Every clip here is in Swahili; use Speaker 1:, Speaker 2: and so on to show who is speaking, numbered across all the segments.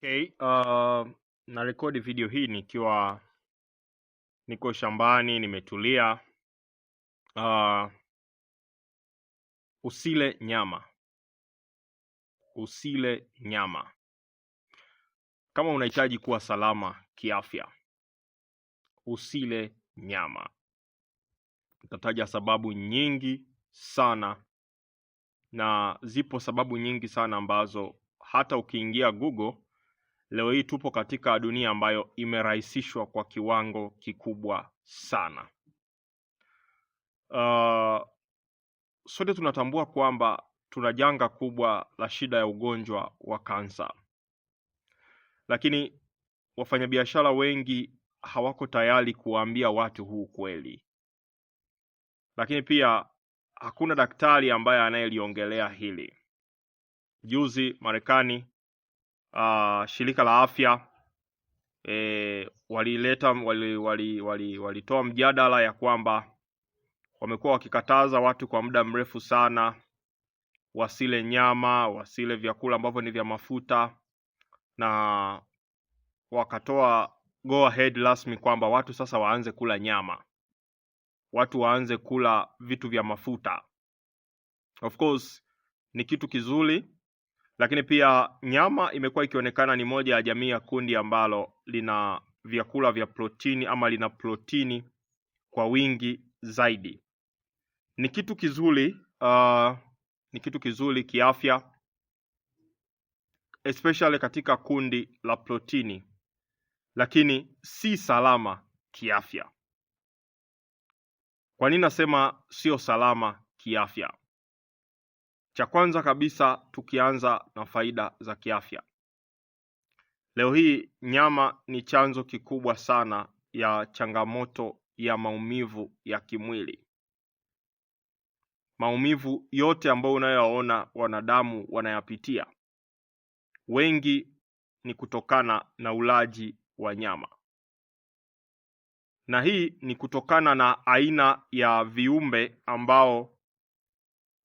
Speaker 1: Okay, narekodi video hii nikiwa niko shambani nimetulia. Usile nyama, usile nyama. Kama unahitaji kuwa salama kiafya, usile nyama. Nitataja sababu nyingi sana, na zipo sababu nyingi sana ambazo hata ukiingia Google leo hii tupo katika dunia ambayo imerahisishwa kwa kiwango kikubwa sana. Sote tunatambua kwamba tuna janga kubwa la shida ya ugonjwa wa kansa, lakini wafanyabiashara wengi hawako tayari kuwaambia watu huu kweli. Lakini pia hakuna daktari ambaye anayeliongelea hili. Juzi Marekani, shirika la afya walitoa mjadala ya kwamba wamekuwa wakikataza watu kwa muda mrefu sana wasile nyama, wasile vyakula ambavyo ni vya mafuta, na wakatoa go ahead rasmi kwamba watu sasa waanze kula nyama, watu waanze kula vitu vya mafuta. Of course ni kitu kizuri, lakini pia nyama imekuwa ikionekana ni moja ya jamii ya kundi ambalo lina vyakula vya protini ama lina protini kwa wingi zaidi. Ni kitu kizuri, ni kitu kizuri kiafya, especially katika kundi la protini, lakini si salama kiafya. Kwa nini nasema sio salama kiafya? Cha kwanza kabisa, tukianza na faida za kiafya. Leo hii nyama ni chanzo kikubwa sana ya changamoto ya maumivu ya kimwili. Maumivu yote ambayo unayoona wanadamu wanayapitia, wengi ni kutokana na ulaji wa nyama. Na hii ni kutokana na aina ya viumbe ambao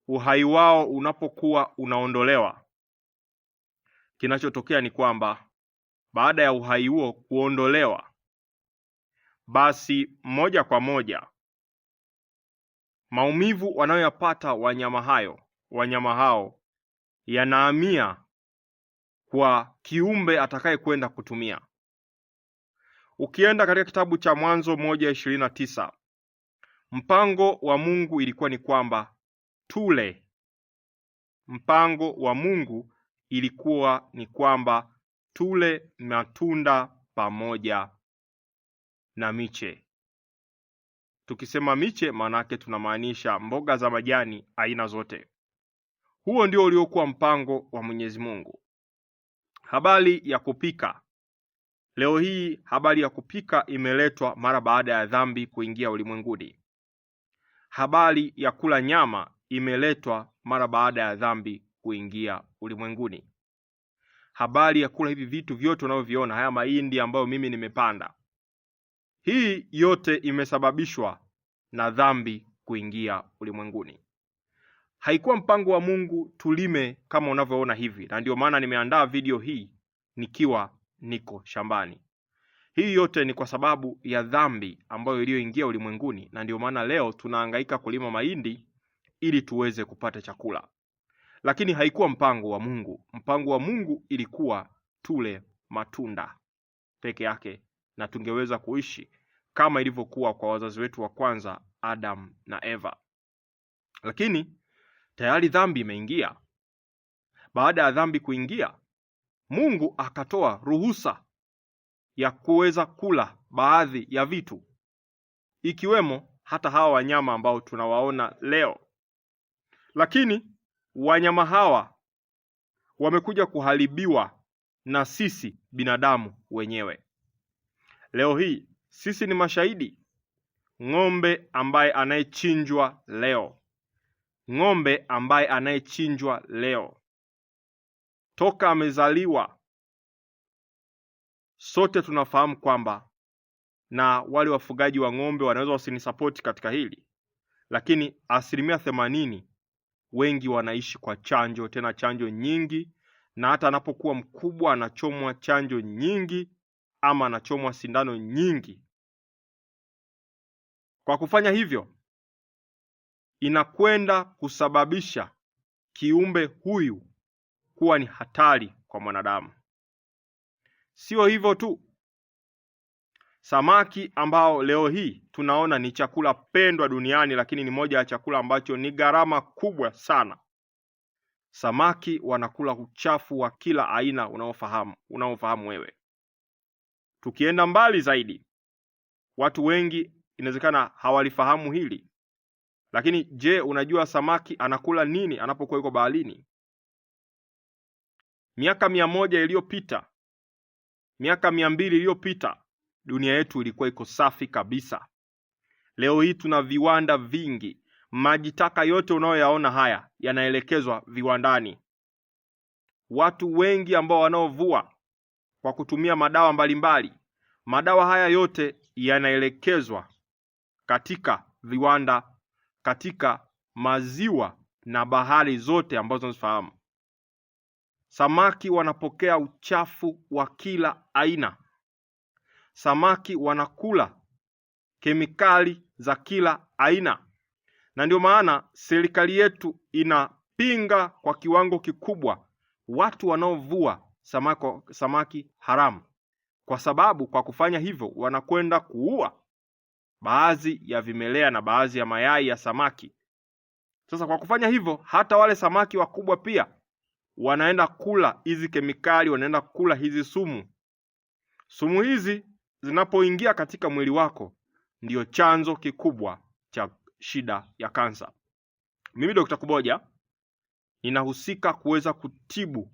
Speaker 1: uhai wao unapokuwa unaondolewa, kinachotokea ni kwamba baada ya uhai huo kuondolewa, basi moja kwa moja maumivu wanayoyapata wanyama hao yanahamia kwa kiumbe atakaye kwenda kutumia. Ukienda katika kitabu cha Mwanzo 1:29, mpango wa Mungu ilikuwa ni kwamba tule. Mpango wa Mungu ilikuwa ni kwamba tule matunda pamoja na miche. Tukisema miche, manake tunamaanisha mboga za majani aina zote. Huo ndio uliokuwa mpango wa Mwenyezi Mungu. Habari ya kupika. Leo hii habari ya kupika imeletwa mara baada ya dhambi kuingia ulimwenguni. Habari ya kula nyama imeletwa mara baada ya dhambi kuingia ulimwenguni. Habari ya kula hivi vitu vyote unavyoviona, haya mahindi ambayo mimi nimepanda, hii yote imesababishwa na dhambi kuingia ulimwenguni. Haikuwa mpango wa Mungu tulime kama unavyoona hivi, na ndio maana nimeandaa video hii nikiwa niko shambani. Hii yote ni kwa sababu ya dhambi ambayo iliyoingia ulimwenguni, na ndio maana leo tunahangaika kulima mahindi ili tuweze kupata chakula. Lakini haikuwa mpango wa Mungu. Mpango wa Mungu ilikuwa tule matunda peke yake, na tungeweza kuishi kama ilivyokuwa kwa wazazi wetu wa kwanza, Adam na Eva. Lakini tayari dhambi imeingia. Baada ya dhambi kuingia, Mungu akatoa ruhusa ya kuweza kula baadhi ya vitu, ikiwemo hata hawa wanyama ambao tunawaona leo. Lakini wanyama hawa wamekuja kuharibiwa na sisi binadamu wenyewe. Leo hii sisi ni mashahidi. Ng'ombe ambaye anayechinjwa leo, ng'ombe ambaye anayechinjwa leo toka amezaliwa, sote tunafahamu kwamba, na wale wafugaji wa ng'ombe wanaweza wasinisapoti katika hili, lakini 80% wengi wanaishi kwa chanjo, tena chanjo nyingi, na hata anapokuwa mkubwa anachomwa chanjo nyingi ama anachomwa sindano nyingi. Kwa kufanya hivyo, inakwenda kusababisha kiumbe huyu kuwa ni hatari kwa mwanadamu. Sio hivyo tu, samaki ambao leo hii tunaona ni chakula pendwa duniani, lakini ni moja ya chakula ambacho ni gharama kubwa sana. Samaki wanakula uchafu wa kila aina unaofahamu wewe. Tukienda mbali zaidi, watu wengi inawezekana hawalifahamu hili, lakini je, unajua samaki anakula nini anapokuwa yuko baharini? Miaka 100 iliyopita, miaka 200 iliyopita, dunia yetu ilikuwa iko safi kabisa. Leo hii tuna viwanda vingi. Maji taka yote unayoyaona haya yanaelekezwa viwandani. Watu wengi ambao wanaovua kwa kutumia madawa mbalimbali, madawa haya yote yanaelekezwa katika viwanda, katika maziwa na bahari zote ambazo tunazifahamu. Samaki wanapokea uchafu wa kila aina. Samaki wanakula kemikali za kila aina. Na ndio maana serikali yetu inapinga kwa kiwango kikubwa watu wanaovua samaki haramu, kwa sababu kwa kufanya hivyo wanakwenda kuua baadhi ya vimelea na baadhi ya mayai ya samaki. Sasa kwa kufanya hivyo, hata wale samaki wakubwa pia wanaenda kula hizi kemikali, wanaenda kula hizi sumu. Sumu hizi zinapoingia katika mwili wako ndiyo chanzo kikubwa cha shida ya kansa. Mimi Dr. Kuboja ninahusika kuweza kutibu,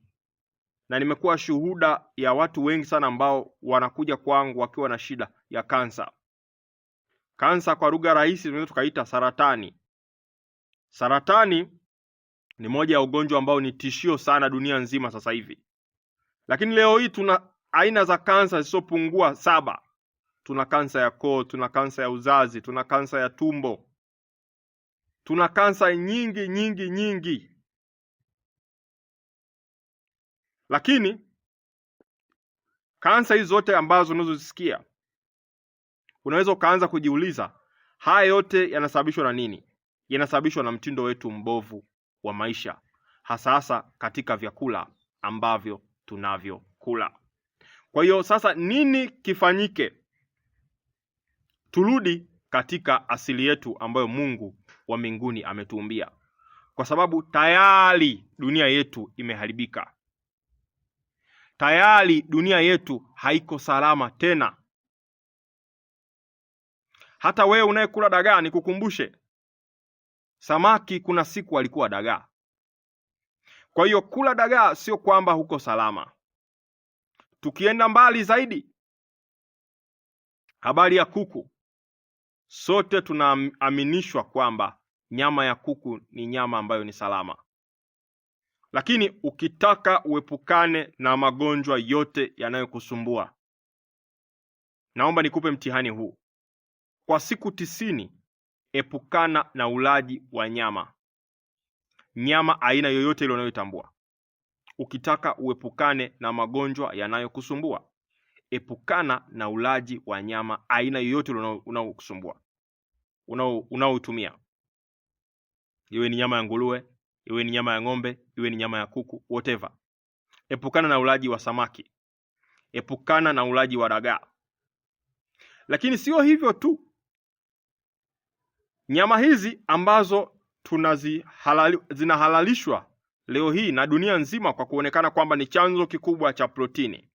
Speaker 1: na nimekuwa shuhuda ya watu wengi sana ambao wanakuja kwangu wakiwa na shida ya kansa. Kansa kwa lugha rahisi tunaweza tukaita saratani. Saratani ni moja ya ugonjwa ambao ni tishio sana dunia nzima sasa hivi. Lakini leo hii tuna aina za kansa zisizopungua 7. Tuna kansa ya koo, tuna kansa ya uzazi, tuna kansa ya tumbo. Tuna kansa nyingi. Lakini kansa hizi zote ambazo unazosikia, unaweza ukaanza kujiuliza, haya yote yanasababishwa na nini? Yanasababishwa na mtindo wetu mbovu wa maisha, hasa katika vyakula ambavyo tunavyokula. Kwa hiyo sasa nini kifanyike? Turudi katika asili yetu ambayo Mungu wa mbinguni ametuumbia, kwa sababu tayari dunia yetu imeharibika. Tayari dunia yetu haiko salama tena. Hata wewe unayekula dagaa, nikukumbushe, samaki kuna siku alikuwa dagaa. Kwa hiyo kula dagaa sio kwamba huko salama. Tukienda mbali zaidi, habari ya kuku, sote tunaaminishwa kwamba nyama ya kuku ni nyama ambayo ni salama. Lakini ukitaka uepukane na magonjwa yote yanayokusumbua, naomba nikupe mtihani huu. Kwa siku 90, epukana na ulaji wa nyama. Nyama aina yoyote ile unayotambua. Ukitaka uepukane na magonjwa yanayokusumbua, epukana na ulaji wa nyama aina yoyote unaokusumbua, unaotumia. Iwe ni nyama ya nguruwe, iwe ni nyama ya ng'ombe, iwe ni nyama ya kuku, whatever. Epukana na ulaji wa samaki. Epukana na ulaji wa dagaa. Lakini sio hivyo tu. Nyama hizi ambazo zinahalalishwa leo hii na dunia nzima kwa kuonekana kwamba ni chanzo kikubwa cha protini.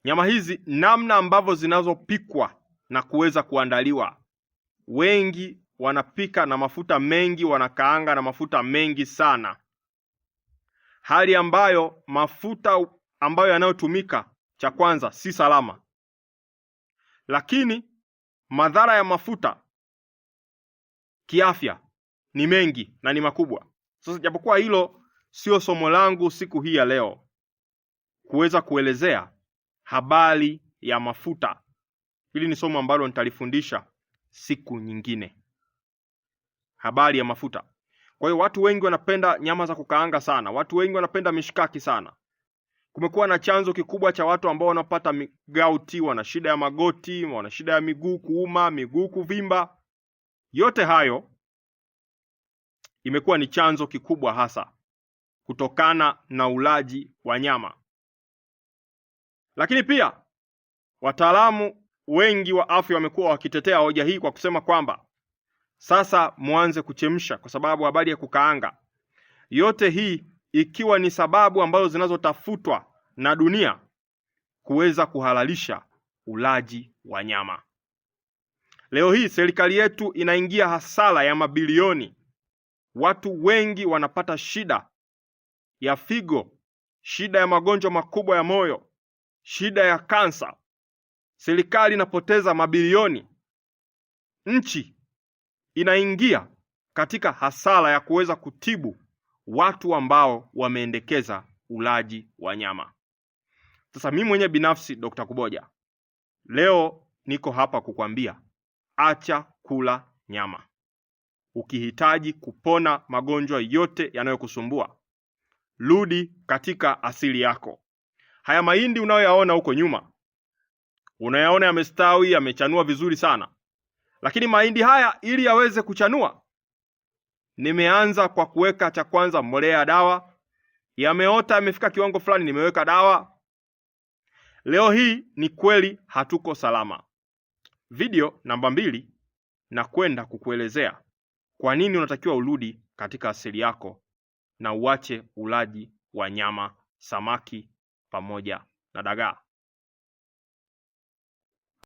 Speaker 1: Nyama hizi namna ambavyo zinazopikwa na kuweza kuandaliwa, wengi wanapika na mafuta mengi, wanakaanga na mafuta mengi sana. Hali ambayo mafuta ambayo yanayotumika, cha kwanza, si salama. Lakini madhara ya mafuta kiafya ni mengi na ni makubwa. Sasa japokuwa hilo sio somo langu siku hii ya leo, kuweza kuelezea habari ya mafuta. Hili ni somo ambalo nitalifundisha siku nyingine. Habari ya mafuta. Kwa hiyo watu wengi wanapenda nyama za kukaanga sana, watu wengi wanapenda mishikaki sana. Kumekuwa na chanzo kikubwa cha watu ambao wanapata gauti, wana shida ya magoti, wana shida ya miguu kuuma, miguu kuvimba. Yote hayo imekuwa ni chanzo kikubwa hasa kutokana na ulaji wa nyama. Lakini pia wataalamu wengi wa afya wamekuwa wakitetea hoja hii kwa kusema kwamba sasa muanze kuchemsha kwa sababu habari ya kukaanga. Yote hii ikiwa ni sababu ambazo zinazotafutwa na dunia kuweza kuhalalisha ulaji wa nyama. Leo hii serikali yetu inaingia hasara ya mabilioni. Watu wengi wanapata shida ya figo, shida ya magonjwa makubwa ya moyo, shida ya kansa. Serikali inapoteza mabilioni. Nchi inaingia katika hasara ya kuweza kutibu watu ambao wameendekeza ulaji wa nyama. Sasa mimi mwenyewe binafsi Dr. Kuboja leo niko hapa kukwambia acha kula nyama. Ukihitaji kupona magonjwa yote yanayokusumbua, rudi katika asili yako. Haya mahindi unayoyaona huko nyuma, unayaona yamestawi, yamechanua vizuri sana. Lakini mahindi haya ili yaweze kuchanua, nimeanza kwa kuweka cha kwanza mbolea ya dawa. Yameota, yamefika kiwango fulani, nimeweka dawa. Leo hii ni kweli hatuko salama. Video namba 2 na kwenda kukuelezea kwa nini unatakiwa urudi katika asili yako na uache ulaji wa nyama, samaki pamoja na dagaa.